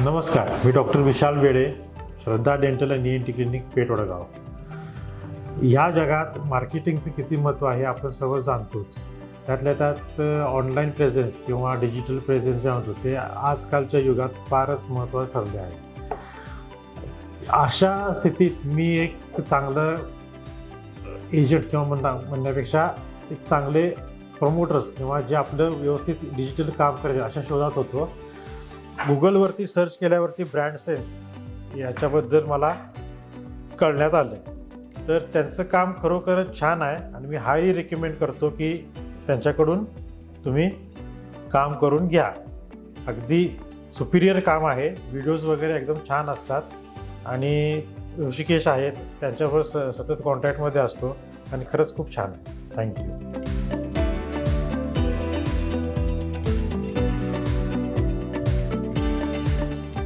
नमस्कार, मी डॉक्टर विशाल वेडे, श्रद्धा dental and ENT clinic, पेठ, वडगाव. ह्या जगात मार्केटिंगचं किती महत्त्व आहे आपण सर्व जाणतोच. त्यातल्या त्यात ऑनलाईन प्रेझेन्स किंवा डिजिटल प्रेझेन्स जे म्हणतो ते आजकालच्या युगात फारच महत्त्वाचं ठरले आहे. अशा स्थितीत मी एक चांगलं एजंट किंवा म्हणण्यापेक्षा एक चांगले प्रमोटर्स किंवा जे आपलं व्यवस्थित डिजिटल काम करायचे अशा शोधात होतो. गुगलवरती सर्च केल्यावरती ब्रँड सेन्स याच्याबद्दल मला कळण्यात आलं. तर त्यांचं काम खरोखरच छान आहे आणि मी हायली रेकमेंड करतो की त्यांच्याकडून तुम्ही काम करून घ्या. अगदी सुपिरियर काम आहे. व्हिडिओज वगैरे एकदम छान असतात आणि ऋषिकेश आहेत त्यांच्यावर सतत कॉन्टॅक्टमध्ये असतो आणि खरंच खूप छान आहे. थँक्यू.